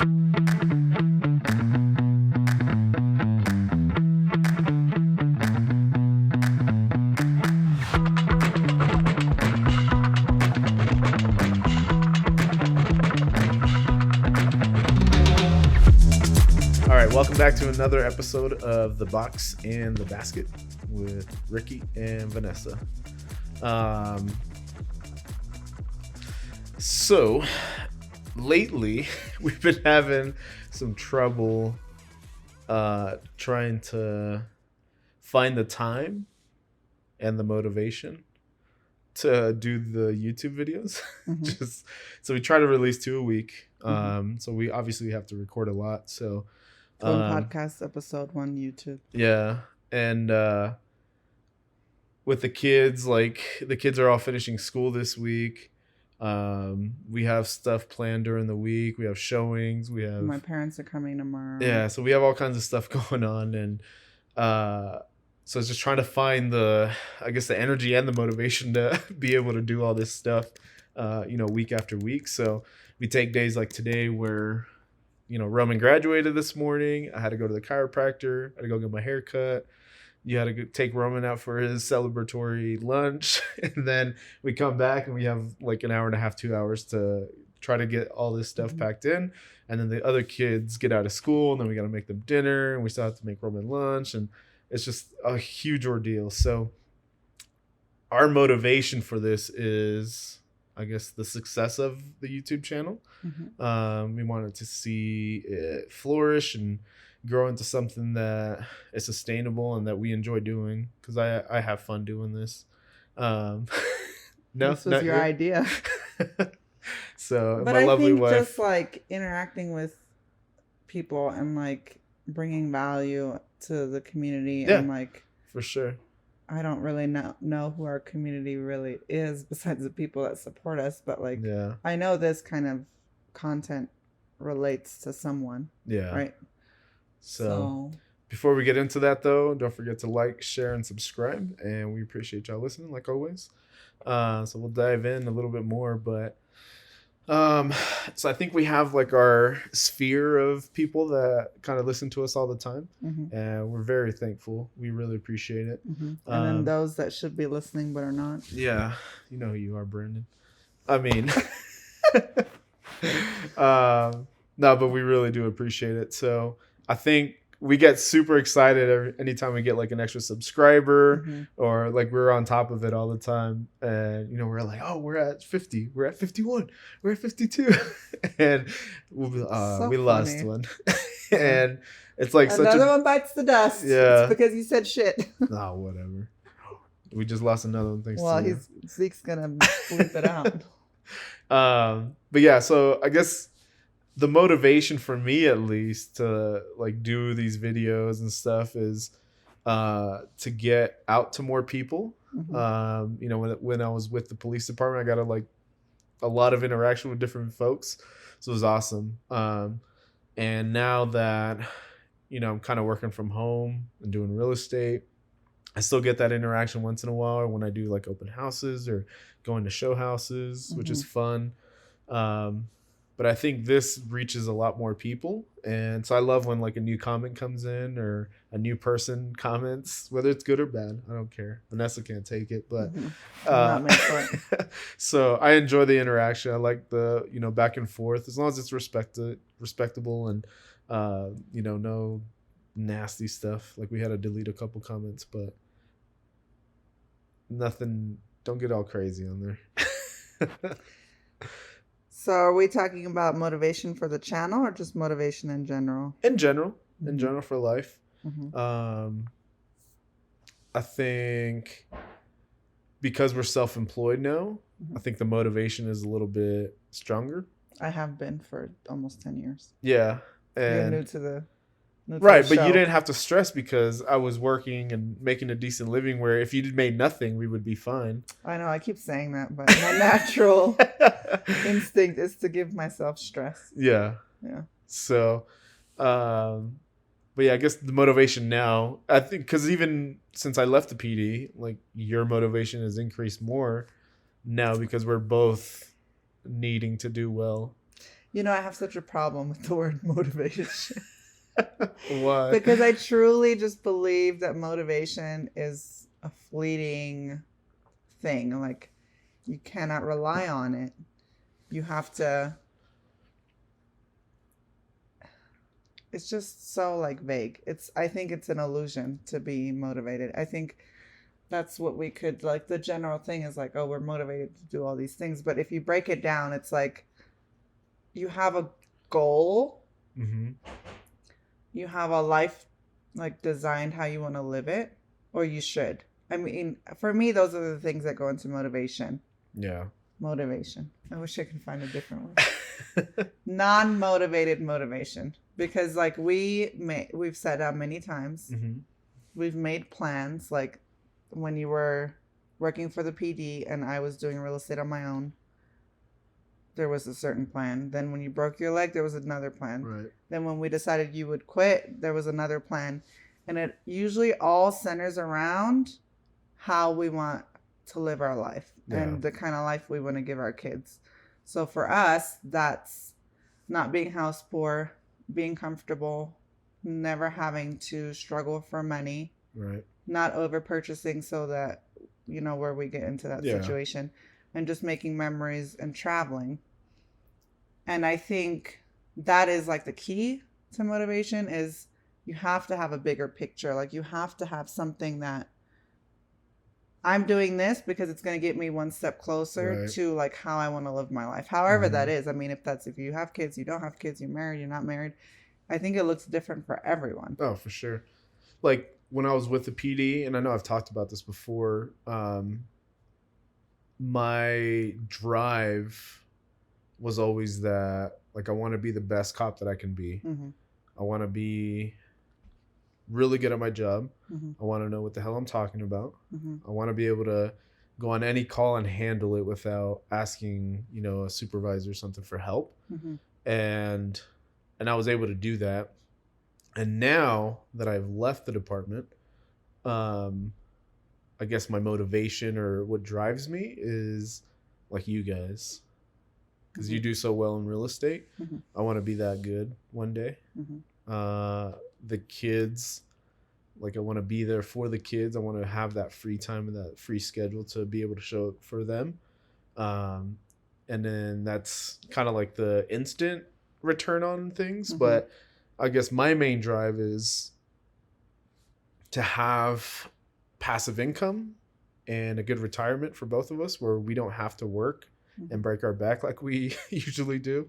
All right, welcome back to another episode of The Box and the Basket with Ricky and Vanessa. So lately we've been having some trouble trying to find the time and the motivation to do the YouTube videos. Mm-hmm. So we try to release 2 a week. So we obviously have to record a lot. So One podcast episode, one YouTube. yeah, and with the kids, like the kids are all finishing school this week. We have stuff planned during the week. We have showings. We have My parents are coming tomorrow. yeah, so we have all kinds of stuff going on, and so it's just trying to find the energy and the motivation to be able to do all this stuff, week after week. So we take days like today where Roman graduated this morning. I had to go to the chiropractor. I had to go get my hair cut. You had to take Roman out for his celebratory lunch. And then we come back and we have like an hour and a half, 2 hours to try to get all this stuff packed in. And then the other kids get out of school and then we got to make them dinner and we still have to make Roman lunch. And it's just a huge ordeal. So our motivation for this is, I guess, the success of the YouTube channel. Mm-hmm. We wanted to see it flourish and grow into something that is sustainable and that we enjoy doing, because I have fun doing this. No, this was your idea. So, but my I lovely think wife, just like interacting with people and like bringing value to the community, and like for sure. I don't really know who our community really is besides the people that support us, but like I know this kind of content relates to someone. Yeah. Right. So before we get into that though, don't forget to like, share, and subscribe. And we appreciate y'all listening like always. So we'll dive in a little bit more, but so I think we have like our sphere of people that kind of listen to us all the time. Mm-hmm. And we're very thankful. We really appreciate it. Mm-hmm. And then those that should be listening but are not. Yeah. You know who you are, Brandon. I mean, no, but we really do appreciate it. So I think we get super excited anytime we get like an extra subscriber, or like we're on top of it all the time. And, we're like, oh, we're at 50, we're at 51, we're at 52. And we'll be, we lost one. And it's like another one bites the dust. Yeah. It's because you said shit. No, whatever. We just lost another one. Thanks. Well, Zeke's going to bleep it out. But yeah, so I guess the motivation for me, at least, to like do these videos and stuff is to get out to more people. Mm-hmm. When I was with the police department, I got a lot of interaction with different folks, so it was awesome. And now that I'm kind of working from home and doing real estate, I still get that interaction once in a while, or when I do like open houses or going to show houses, which is fun. But I think this reaches a lot more people. And so I love when like a new comment comes in or a new person comments, whether it's good or bad. I don't care. Vanessa can't take it, but so I enjoy the interaction. I like the, back and forth, as long as it's respectable and, no nasty stuff. Like we had to delete a couple comments, but nothing, don't get all crazy on there. So are we talking about motivation for the channel or just motivation in general? In general for life. Mm-hmm. I think because we're self-employed now, I think the motivation is a little bit stronger. I have been for almost 10 years. Yeah. And you're new to the right, but you didn't have to stress because I was working and making a decent living, where if you made nothing, we would be fine. I know, I keep saying that, but my natural instinct is to give myself stress. Yeah. So, but yeah, I guess the motivation now, I think, because even since I left the PD, like your motivation has increased more now because we're both needing to do well. You know, I have such a problem with the word motivation. Why? Because I truly just believe that motivation is a fleeting thing. Like, you cannot rely on it. You have to. It's just so like vague. I think it's an illusion to be motivated. I think that's what we could like. The general thing is like, oh, we're motivated to do all these things. But if you break it down, it's like you have a goal. Mm-hmm. You have a life like designed how you want to live it, or you should. I mean, for me, those are the things that go into motivation. Yeah. Motivation. I wish I could find a different word. Non-motivated motivation. Because like we've said many times, mm-hmm. we've made plans. Like when you were working for the PD and I was doing real estate on my own, there was a certain plan. Then when you broke your leg, there was another plan. Right. Then when we decided you would quit, there was another plan. And it usually all centers around how we want to live our life and the kind of life we want to give our kids. So for us, that's not being house poor, being comfortable, never having to struggle for money, right? Not over purchasing so that, you know, where we get into that situation, and just making memories and traveling. And I think that is like the key to motivation is you have to have a bigger picture. Like you have to have something that I'm doing this because it's going to get me one step closer to like how I want to live my life. However that is. I mean, if you have kids, you don't have kids, you're married, you're not married. I think it looks different for everyone. Oh, for sure. Like when I was with the PD, and I know I've talked about this before, my drive was always that, like, I want to be the best cop that I can be. Mm-hmm. I want to be really good at my job. Mm-hmm. I want to know what the hell I'm talking about. Mm-hmm. I want to be able to go on any call and handle it without asking, you know, a supervisor or something for help. Mm-hmm. And I was able to do that. And now that I've left the department, I guess my motivation or what drives me is like you guys, because you do so well in real estate. Mm-hmm. I want to be that good one day. Mm-hmm. The kids, like I want to be there for the kids. I want to have that free time and that free schedule to be able to show up for them. And then that's kind of like the instant return on things. Mm-hmm. But I guess my main drive is to have passive income and a good retirement for both of us where we don't have to work and break our back like we usually do,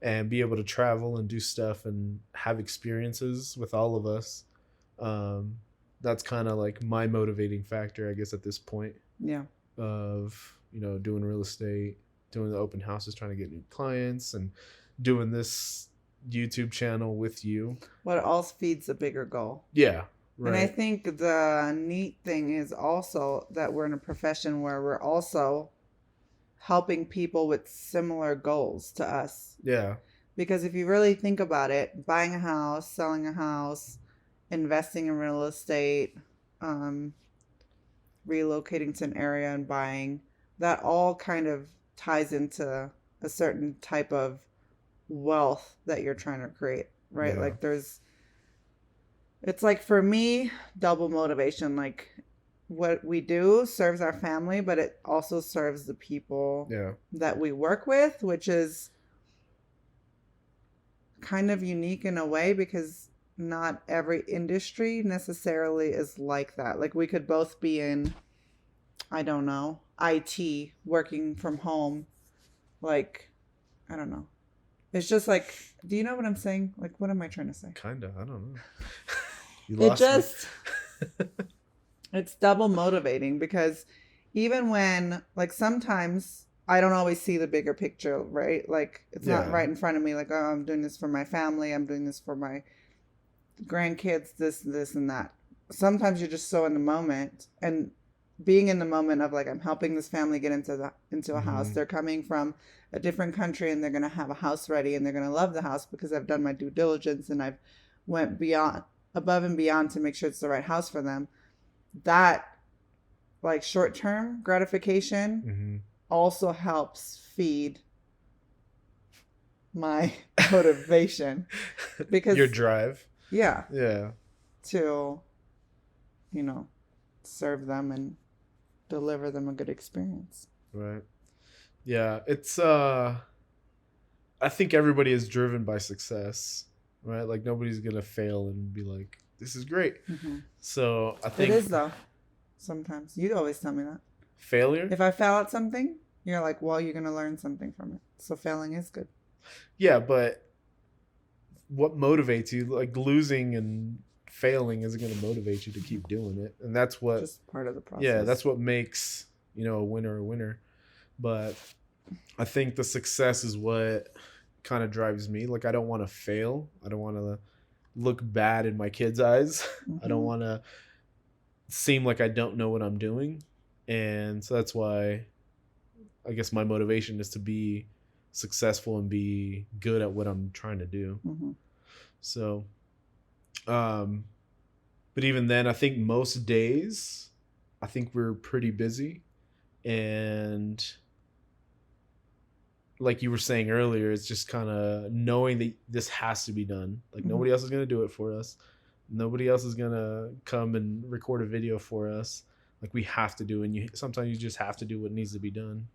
and be able to travel and do stuff and have experiences with all of us. That's kind of like my motivating factor, I guess, at this point. Yeah. Of, you know, doing real estate, doing the open houses, trying to get new clients, and doing this YouTube channel with you. Well, it all feeds a bigger goal. Yeah. Right. And I think the neat thing is also that we're in a profession where we're also helping people with similar goals to us. Yeah. Because if you really think about it, buying a house, selling a house, investing in real estate, relocating to an area and buying, that all kind of ties into a certain type of wealth that you're trying to create, right? Yeah. Like it's like for me, double motivation. Like what we do serves our family, but it also serves the people that we work with, which is kind of unique in a way because not every industry necessarily is like that. Like we could both be in, I don't know, IT, working from home. Like, I don't know. It's just like, do you know what I'm saying? Like, what am I trying to say? Kind of. I don't know. You lost me. It's double motivating because even when, like, sometimes I don't always see the bigger picture, right? Like, it's not right in front of me. Like, oh, I'm doing this for my family. I'm doing this for my grandkids, this, and that. Sometimes you're just so in the moment, and being in the moment of like, I'm helping this family get into a house. They're coming from a different country and they're going to have a house ready and they're going to love the house because I've done my due diligence and I've went above and beyond to make sure it's the right house for them. That like short-term gratification also helps feed my motivation Your because, drive. yeah, Yeah. to, you know, serve them and deliver them a good experience. Right. Yeah. It's I think everybody is driven by success, right? Like nobody's gonna fail and be like, "This is great." Hmm. So I It think is, though. Sometimes. You always tell me that. failure. If I fail at something, you're like, well, you're going to learn something from it. So failing is good. Yeah, but what motivates you? Like losing and failing isn't gonna motivate you to keep doing it, and that's what. Just part of the Yeah, process. that's what makes a winner a winner. But I think the success is what kind of drives me. Like I don't want to fail. I don't want to look bad in my kids' eyes. I don't Mm-hmm. want to seem like I don't know what I'm doing. And so that's why I guess my motivation is to be successful and be good at what I'm trying to do. Mm-hmm. So, um, but even then, I think most days, I think we're pretty busy. And like you were saying earlier, it's just kind of knowing that this has to be done. Like Mm-hmm. nobody else is going to do it for us. Nobody else is going to come and record a video for us. Like we have to do, and sometimes you just have to do what needs to be done.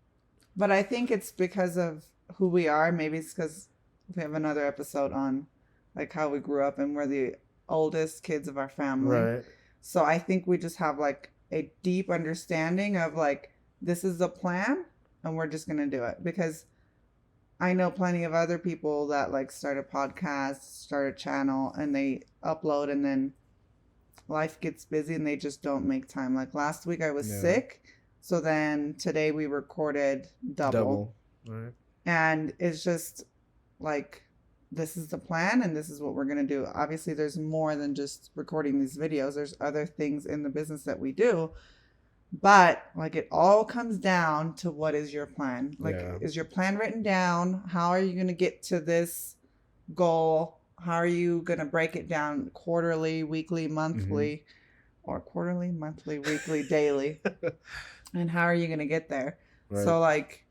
But I think it's because of who we are. Maybe it's because we have another episode on like how we grew up and we're the oldest kids of our family. Right. So I think we just have like a deep understanding of like, this is the plan and we're just going to do it. Because I know plenty of other people that like start a podcast, start a channel, and they upload, and then life gets busy and they just don't make time. Like last week I was sick, so then today we recorded double. Right. And it's just like, this is the plan and this is what we're going to do. Obviously there's more than just recording these videos. There's other things in the business that we do. But like it all comes down to what is your plan? Like, is your plan written down? How are you going to get to this goal? How are you going to break it down quarterly, weekly, monthly, or quarterly, monthly, weekly, daily? And how are you going to get there? Right. So like,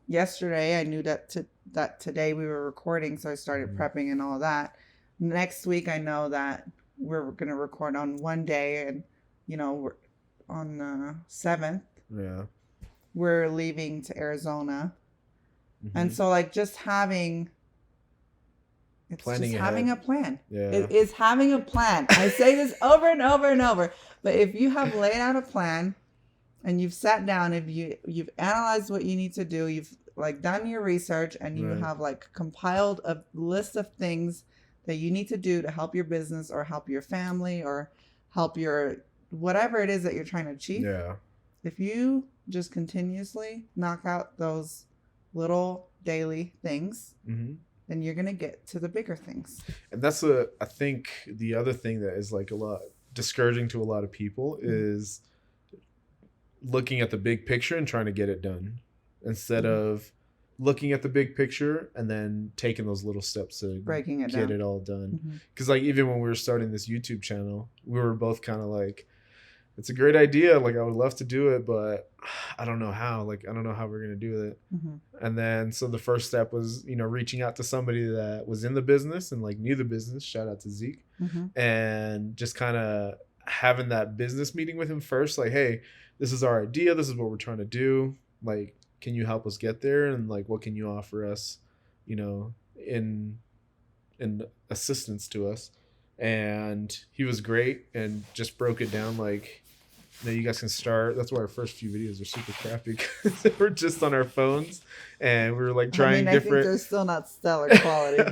yesterday I knew that today we were recording, so I started prepping and all that. Next week I know that we're going to record on one day, and we're on the 7th. Yeah. We're leaving to Arizona. Mm-hmm. And so like just having a plan. Yeah. It is having a plan. I say this over and over and over. But if you have laid out a plan and you've sat down, if you've analyzed what you need to do, you've like done your research, and you have like compiled a list of things that you need to do to help your business or help your family or help your whatever it is that you're trying to achieve. Yeah. If you just continuously knock out those little daily things, then you're going to get to the bigger things. And that's I think the other thing that is like a lot discouraging to a lot of people is looking at the big picture and trying to get it done instead of looking at the big picture and then taking those little steps to get it all done. Because like even when we were starting this YouTube channel, we were both kind of like, it's a great idea. Like I would love to do it, but I don't know how. Like I don't know how we're gonna do it. And then so the first step was reaching out to somebody that was in the business and like knew the business. Shout out to Zeke, and just kind of having that business meeting with him first. Like, hey, this is our idea. This is what we're trying to do. Like, can you help us get there? And like, what can you offer us? In assistance to us. And he was great and just broke it down like, you guys can start. That's why our first few videos are super crappy because we're just on our phones and we were like trying different. I think they're still not stellar quality,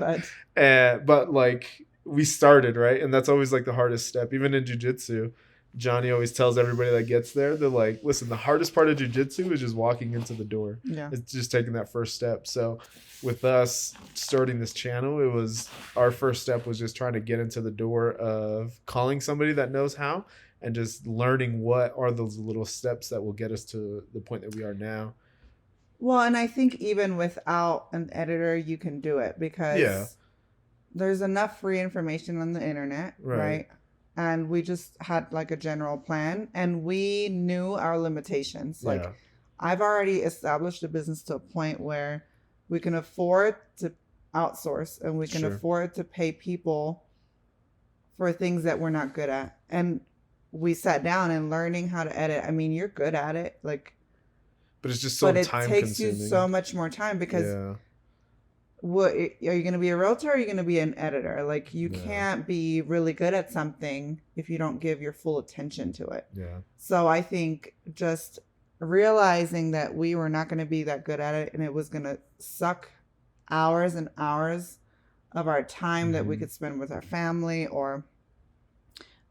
but like we started, right? And that's always like the hardest step. Even in jiu-jitsu, Johnny always tells everybody that gets there, they're like, listen, the hardest part of jiu-jitsu is just walking into the door. Yeah. It's just taking that first step. So with us starting this channel, it was our first step was just trying to get into the door of calling somebody that knows how and just learning what are those little steps that will get us to the point that we are now. Well, and I think even without an editor, you can do it because there's enough free information on the internet, right? And we just had like a general plan and we knew our limitations. Like I've already established a business to a point where We can afford to outsource, and we can Sure. afford to pay people for things that we're not good at. And we sat down and learning how to edit. I mean, you're good at it, like, But it's just so but it time takes you consuming. so much more time because Yeah. what are you going to be, a realtor, or are you going to be an editor? Like, you Yeah. can't be really good at something if you don't give your full attention to it. Yeah. So I think just realizing that we were not going to be that good at it, and it was going to suck hours and hours of our time that we Mhm. could spend with our family or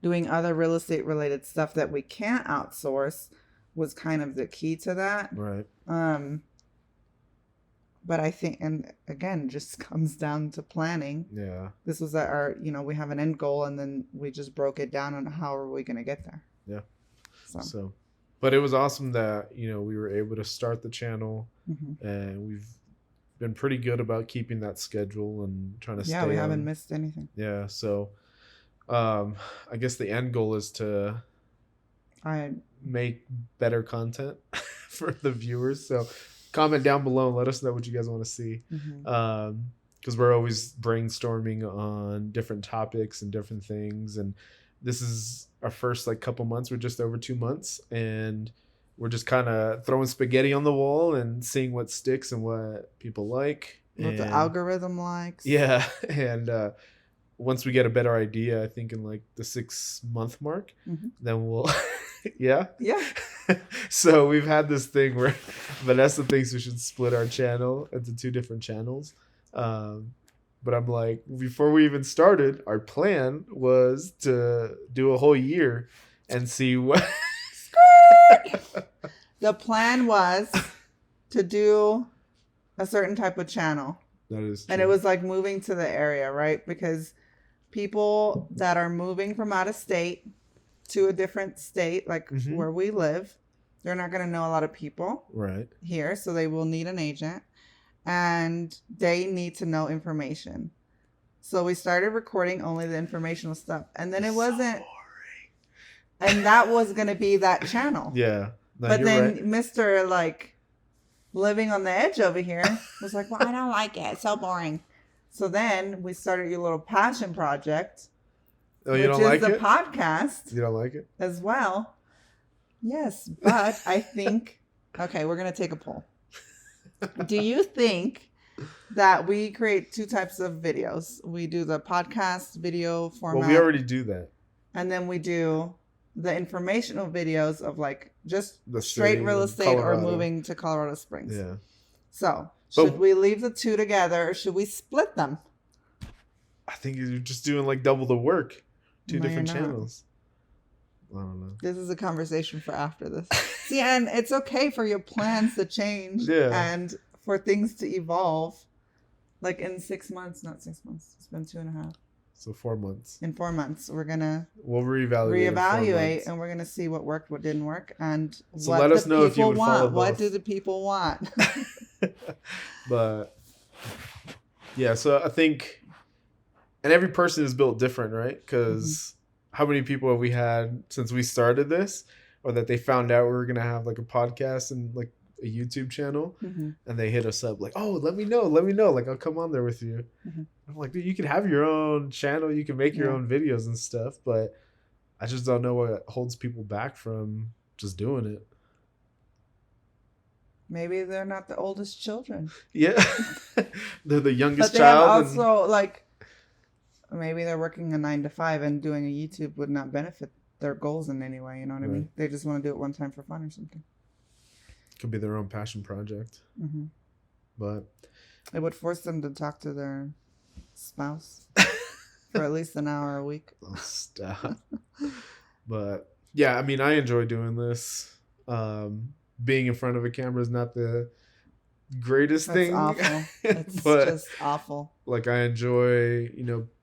doing other real estate related stuff that we can't outsource, was kind of the key to that. Right. But I think, and again, just comes down to planning. Yeah. This was our, we have an end goal, and then we just broke it down on how are we going to get there. Yeah. So, but it was awesome that, we were able to start the channel, mm-hmm. and we've been pretty good about keeping that schedule and trying to stay. Yeah, we haven't missed anything. Yeah. So, I guess the end goal is to make better content for the viewers. So comment down below and let us know what you guys want to see. Mm-hmm. Because we're always brainstorming on different topics and different things. And this is our first couple months. We're just over 2 months, and we're just kind of throwing spaghetti on the wall and seeing what sticks and what people like. What the algorithm likes. Yeah. And once we get a better idea, I think in the 6-month mark, mm-hmm. then we'll yeah. Yeah. So we've had this thing where Vanessa thinks we should split our channel into 2 different channels. But I'm like, before we even started, our plan was to do a whole year and see what. The plan was to do a certain type of channel. That is true. And it was like moving to the area, right? Because people that are moving from out of state to a different state, like Mhm. where we live, they're not going to know a lot of people Right. here. So they will need an agent, and they need to know information. So we started recording only the informational stuff. And then it wasn't, and that was going to be that channel. Yeah. No, but you're then right. Mr. Living on the edge over here was like, well, I don't like it. It's so boring. So then we started your little passion project, Oh, which you don't is like the it? podcast You don't like it? as well. Yes, but I think, okay, we're going to take a poll. Do you think that we create 2 types of videos? We do the podcast video format. Well, we already do that. And then we do the informational videos of just The straight city real in estate or Colorado. moving to Colorado Springs. Yeah. So But- should we leave the 2 together, or should we split them? I think you're just doing double the work. 2 No, different you're not. channels. I don't know. This is a conversation for after this. See, and it's okay for your plans to change and for things to evolve. In 6 months, not 6 months. It's been 2.5. So 4 months. In 4 months, we're gonna We'll reevaluate. in 4 months. and we're gonna see what worked, what didn't work, and So what let the us know if you people would follow want. What both. do the people want? But yeah, so I think, and every person is built different, right? Because how many people have we had since we started this, or that they found out we were gonna have a podcast and a YouTube channel, Mhm. and they hit us up oh, let me know, I'll come on there with you. Mhm. I'm like, dude, you can have your own channel, you can make your Yeah. own videos and stuff, but I just don't know what holds people back from just doing it. Maybe they're not the oldest children. Yeah. They're the youngest But they child. have also maybe they're working a 9 to 5 and doing a YouTube would not benefit their goals in any way. You know what I mean? They just want to do it one time for fun or something. Could be their own passion project. Mm-hmm. But It would force them to talk to their spouse for at least an hour a week. oh, stop. But yeah, I mean, I enjoy doing this. Being in front of a camera is not the greatest That's thing. awful. It's but just awful. I enjoy,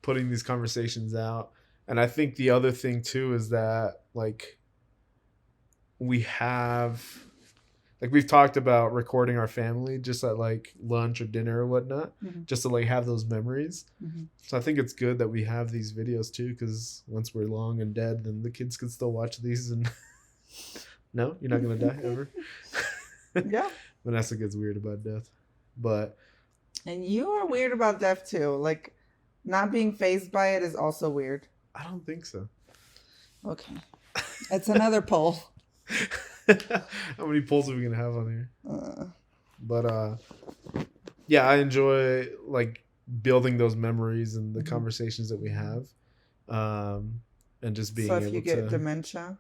putting these conversations out. And I think the other thing too is that we have we've talked about recording our family just at lunch or dinner or whatnot, Mhm. just to have those memories. Mm-hmm. So I think it's good that we have these videos too, because once we're long and dead, then the kids can still watch these. And no, you're not gonna die ever. Yeah. Vanessa gets weird about death, but And you are weird about death too. Like, not being phased by it is also weird. I don't think so. Okay. It's another poll. How many polls are we gonna have on here? Uh, But yeah, I enjoy like building those memories and the Mhm. conversations that we have, and just being so if able you get to. dementia,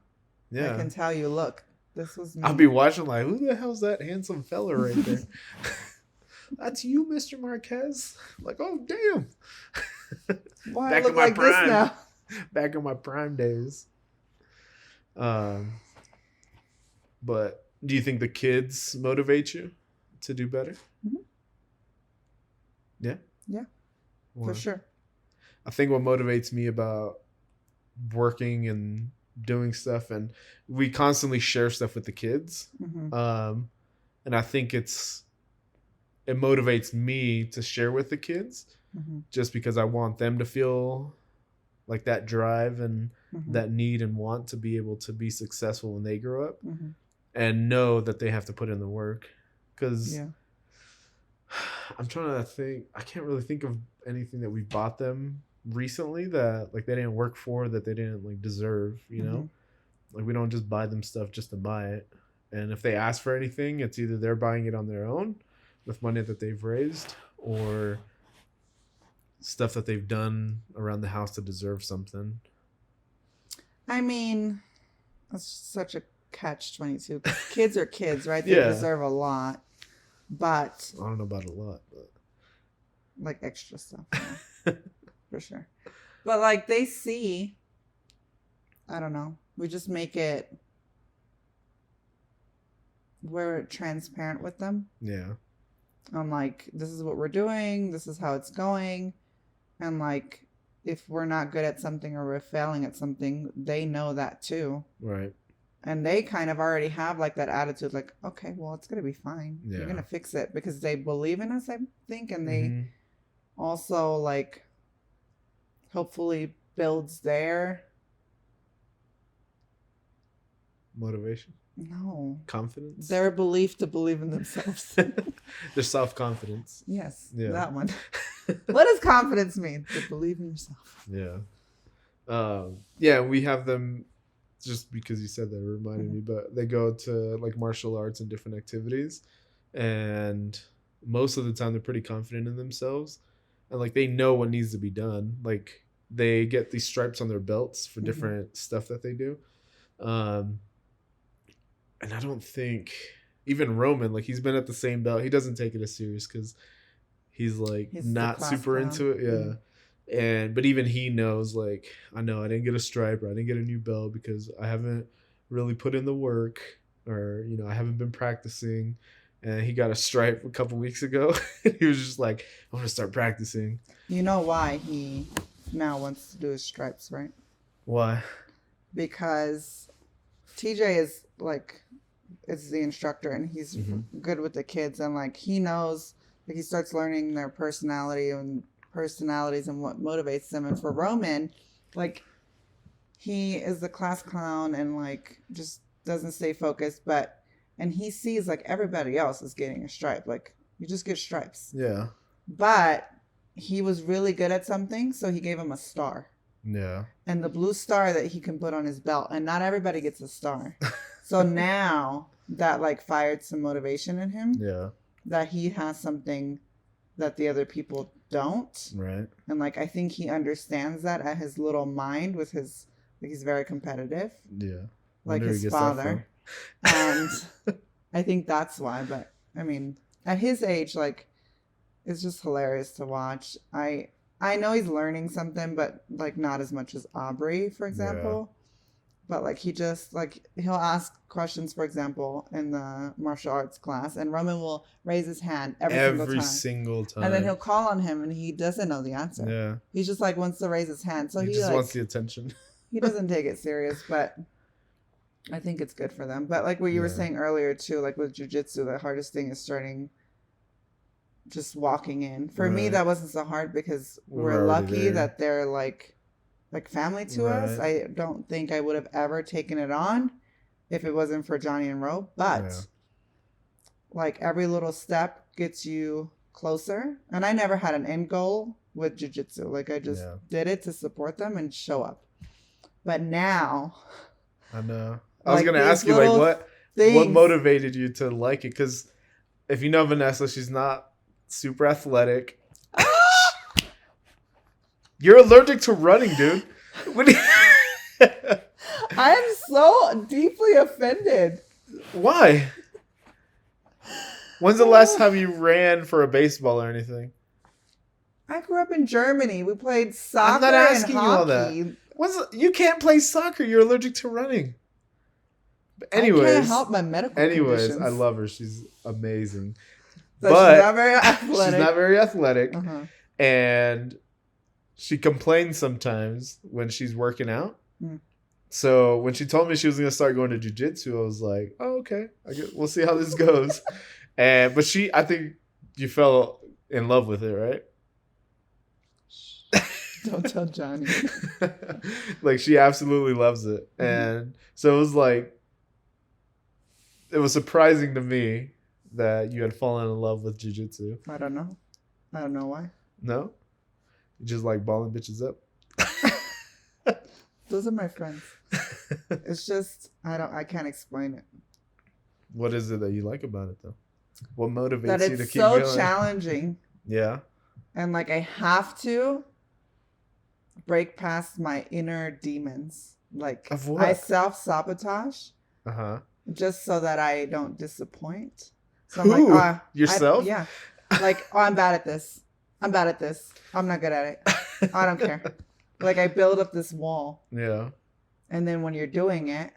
I Yeah, can tell you, look, this was I'll me. be watching like, who the hell's that handsome fella right there? That's you, Mr. Marquez. Like, oh damn. Why I Back look in my like this prime. now? Back in my prime days. Um, but do you think the kids motivate you to do better? Mhm. Yeah. Yeah, Or, for sure. I think what motivates me about working and doing stuff, and we constantly share stuff with the kids. Hmm. And I think it motivates me to share with the kids Hmm. just because I want them to feel like that drive and Hmm. that need and want to be able to be successful when they grow up, Hmm. and know that they have to put in the work. Because Yeah. I'm trying to think, I can't really think of anything that we bought them recently that like they didn't work for, that they didn't like deserve, you Hmm. know? Like we don't just buy them stuff just to buy it. And if they ask for anything, it's either they're buying it on their own with money that they've raised, or stuff that they've done around the house to deserve something. I mean, that's such a catch-22. Kids are kids, right? They Yeah. deserve a lot, but I don't know about a lot, but like extra stuff, yeah, for sure. But like they see, I don't know. We just make it. We're transparent with them. yeah. I'm like, this is what we're doing. This is how it's going. And like, if we're not good at something or we're failing at something, they know that too. Right. And they kind of already have like that attitude, like, okay, well, it's going to be fine. Yeah. You're going to fix it because they believe in us, I think. And they Mm-hmm. also like hopefully builds their Motivation, no confidence, their belief to believe in themselves. their self-confidence. Yes, Yeah. that one. What does confidence mean? To believe in yourself. Yeah. Yeah, we have them, just because you said that, it reminded me, but they go to like martial arts and different activities, and most of the time they're pretty confident in themselves, and like they know what needs to be done. Like they get these stripes on their belts for different stuff that they do. And I don't think even Roman, like he's been at the same belt, he doesn't take it as serious because he's like He's the not class super clown. into it. Yeah. And but even he knows, like, I know I didn't get a stripe or I didn't get a new belt because I haven't really put in the work, or I haven't been practicing. And he got a stripe a couple weeks ago. He was just like, I want to start practicing. You know why he now wants to do his stripes, right? Why? Because TJ is like is the instructor and he's good with the kids, and like he knows, like he starts learning their personalities and what motivates them. And for Roman, like he is the class clown and like just doesn't stay focused, and he sees like everybody else is getting a stripe, like you just get stripes. Yeah. But he was really good at something, so he gave him a star. Yeah. And the blue star that he can put on his belt, and not everybody gets a star. So now that like fired some motivation in him. Yeah. That he has something that the other people don't. Right. And like I think he understands that at his little mind with his, like he's very competitive. Yeah. Like his father. And I think that's why. But I mean, at his age, like it's just hilarious to watch. I know he's learning something, but like not as much as Aubrey, for example. Yeah. But like he just like he'll ask questions, for example, in the martial arts class, and Roman will raise his hand every single time. And then he'll call on him, and he doesn't know the answer. Yeah, he just like wants to raise his hand, so he just like, wants the attention. He doesn't take it serious, but I think it's good for them. But like what you were saying earlier too, like with jiu-jitsu, the hardest thing is starting. Just walking in. For me, that wasn't so hard because we're lucky that they're like family to us. I don't think I would have ever taken it on if it wasn't for Johnny and Ro. But like every little step gets you closer. And I never had an end goal with jiu-jitsu. Like, I just did it to support them and show up. But now, I know. I was gonna ask you, like, what motivated you to like it? Because if you know Vanessa, she's not super athletic. You're allergic to running, dude. I am so deeply offended. Why? When's the last time you ran for a baseball or anything? I grew up in Germany. We played soccer. I'm not asking and you all hockey. that. You can't play soccer. You're allergic to running. But anyways, I can't help my medical conditions. I love her. She's amazing. So but she's not very athletic. She's not very athletic. And she complains sometimes when she's working out. So when she told me she was going to start going to jiu-jitsu, I was like, oh, okay. We'll see how this goes. But I think you fell in love with it, right? Don't tell Johnny. Like, she absolutely loves it. And so it was like, it was surprising to me that you had fallen in love with jiu-jitsu. I don't know why. No? You just like balling bitches up? Those are my friends. It's just, I can't explain it. What is it that you like about it, though? What motivates that you to keep going? going? It's so challenging. Yeah. And like, I have to break past my inner demons. Like, of what? I self-sabotage. Just so that I don't disappoint. So I'm like, yourself? Yeah. Like, I'm bad at this. I'm bad at this. I'm not good at it. I don't care. Like, I build up this wall. Yeah. And then when you're doing it,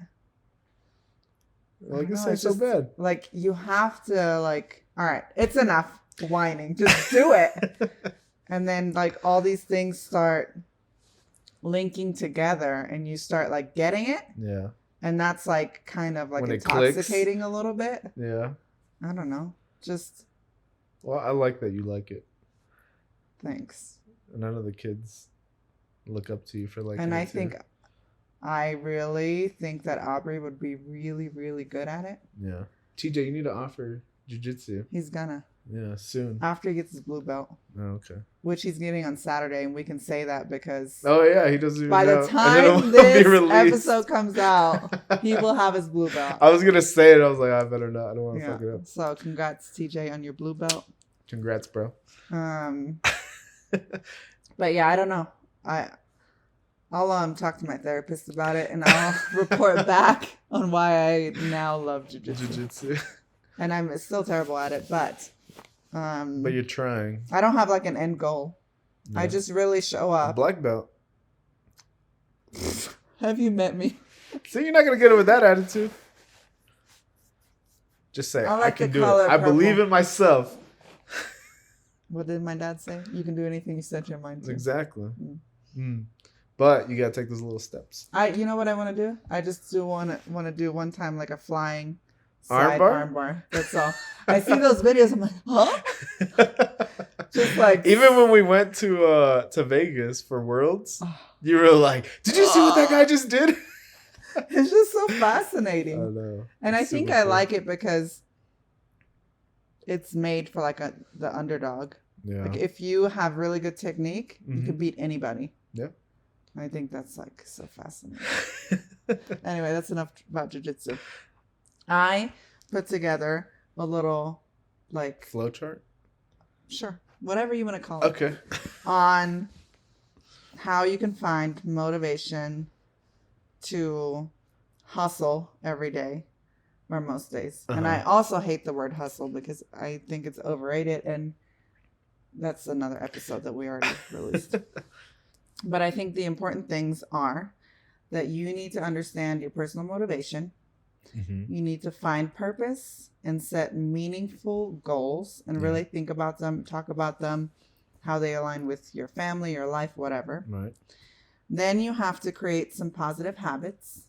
well, I guess that's so bad. Like, you have to, like, all right, it's enough whining. Just do it. And then, like, all these things start linking together and you start, like, getting it. Yeah. And that's, like, kind of, like, intoxicating a little bit. Yeah. I don't know. Just. Well, I like that you like it. Thanks. None of the kids look up to you for like. And I really think that Aubrey would be really, really good at it. Yeah. TJ, you need to offer jiu-jitsu. He's gonna. Yeah, soon. After he gets his blue belt. Oh, okay. Which he's getting on Saturday, and we can say that because. Oh yeah, he doesn't even by know. The time this episode comes out, he will have his blue belt. I was gonna say it. I was like, I better not. I don't want to fuck it up. So congrats, TJ, on your blue belt. Congrats, bro. But yeah, I don't know. I'll talk to my therapist about it, and I'll report back on why I now love jiu-jitsu. And I'm still terrible at it, but you're trying. I don't have like an end goal. Yeah. I just really show up. Black belt. Have you met me? See, you're not gonna get it with that attitude. Just say, I can do it. I believe in myself. What did my dad say? You can do anything you set your mind to. Exactly. But you gotta take those little steps. You know what I want to do? I just want to do one time like a flying side armbar. That's all. I see those videos. I'm like, huh? Just like, even when we went to Vegas for Worlds, you were like, did you see what that guy just did? It's just so fascinating. I know. And I think I like it because it's made for like the underdog. Yeah. Like, if you have really good technique, you can beat anybody. Yeah. I think that's like so fascinating. Anyway, that's enough about jiu-jitsu. I put together a little like flow chart. Sure, whatever you want to call it. Okay. On how you can find motivation to hustle every day or most days. And I also hate the word hustle because I think it's overrated, and that's another episode that we already released. But I think the important things are that you need to understand your personal motivation. You need to find purpose and set meaningful goals and really think about them, talk about them, how they align with your family, your life, whatever. Right. Then you have to create some positive habits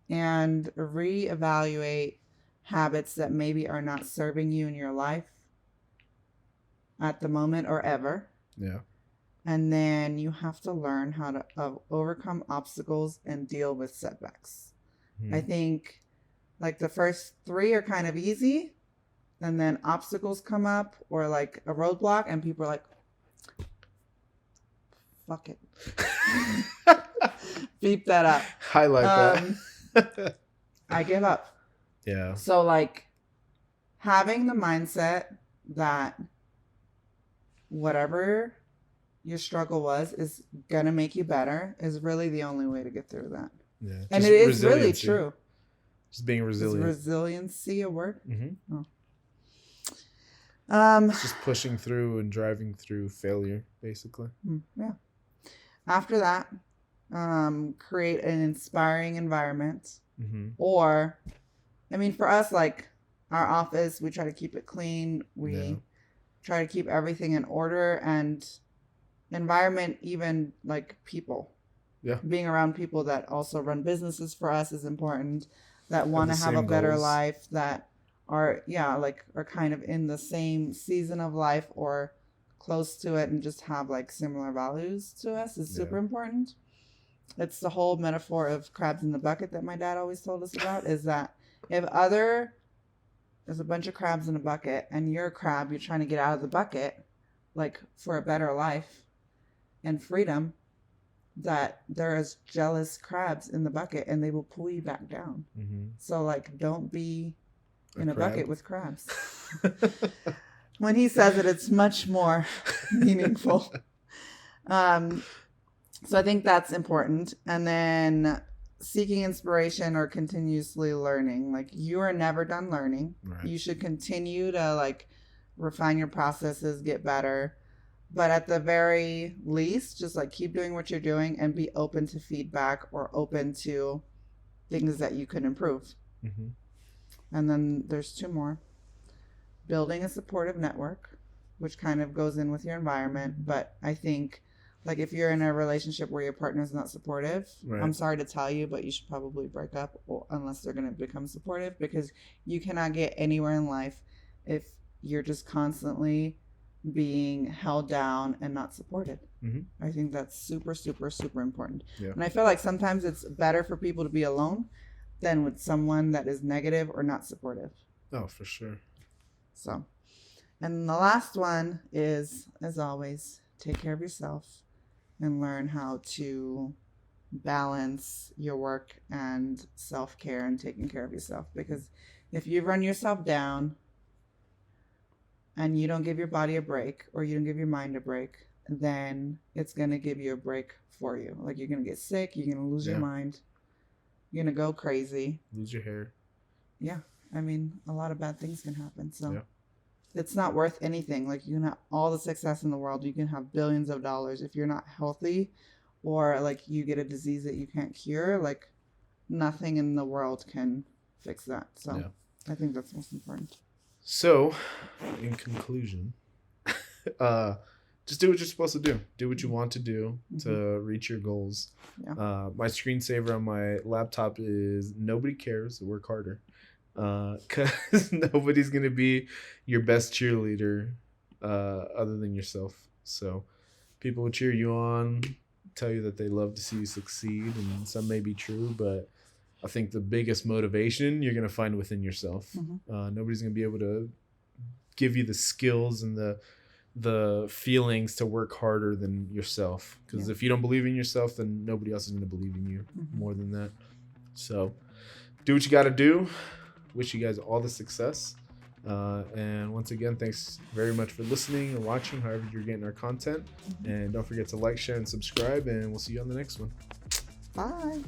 and reevaluate habits that maybe are not serving you in your life at the moment or ever. Yeah. And then you have to learn how to overcome obstacles and deal with setbacks. I think like the first 3 are kind of easy. and then obstacles come up or like a roadblock, and people are like, fuck it. Beep that up. Highlight that. I give up. Yeah. So like having the mindset that whatever your struggle was is gonna make you better is really the only way to get through that. Yeah. And it is really true. Just being resilient. Is resiliency a word? Mm-hmm. Oh. It's just pushing through and driving through failure, basically. Yeah. After that, create an inspiring environment. Mm-hmm. Or, I mean, for us, like our office, we try to keep it clean. We try to keep everything in order, and environment, even like people. Yeah. Being around people that also run businesses for us is important, that want to have a better goals. life, that are kind of in the same season of life or close to it, and just have like similar values to us is super important. It's the whole metaphor of crabs in the bucket that my dad always told us about, is that if there's a bunch of crabs in a bucket and you're a crab, you're trying to get out of the bucket, like for a better life and freedom, that there is jealous crabs in the bucket and they will pull you back down. Mm-hmm. So like, don't be in a bucket with crabs. When he says it, it's much more meaningful. So I think that's important. And then seeking inspiration or continuously learning. Like, you are never done learning. Right. You should continue to like refine your processes, get better. But at the very least, just like keep doing what you're doing and be open to feedback or open to things that you could improve. Mm-hmm. And then there's two more. Building a supportive network, which kind of goes in with your environment. But I think, like, if you're in a relationship where your partner's not supportive, right, I'm sorry to tell you, but you should probably break up unless they're going to become supportive, because you cannot get anywhere in life if you're just constantly being held down and not supported. Mm-hmm. I think that's super, super, super important. Yeah. And I feel like sometimes it's better for people to be alone than with someone that is negative or not supportive. Oh, for sure. So, and the last one is, as always, take care of yourself and learn how to balance your work and self-care and taking care of yourself. Because if you run yourself down and you don't give your body a break, or you don't give your mind a break, then it's going to give you a break for you. Like, you're going to get sick, you're going to lose your mind, you're going to go crazy. Lose your hair. Yeah. I mean, a lot of bad things can happen. So it's not worth anything. Like, you can have all the success in the world, you can have billions of dollars. If you're not healthy, or like you get a disease that you can't cure, like nothing in the world can fix that. So I think that's most important. So, in conclusion, just do what you're supposed to do. Do what you want to do to reach your goals. Yeah. My screensaver on my laptop is nobody cares, work harder. Because nobody's going to be your best cheerleader other than yourself. So, people will cheer you on, tell you that they love to see you succeed, and some may be true, but I think the biggest motivation you're going to find within yourself. Mm-hmm. Nobody's going to be able to give you the skills and the feelings to work harder than yourself. Because if you don't believe in yourself, then nobody else is going to believe in you more than that. So do what you got to do. Wish you guys all the success. And once again, thanks very much for listening and watching, however you're getting our content. And don't forget to like, share, and subscribe. And we'll see you on the next one. Bye.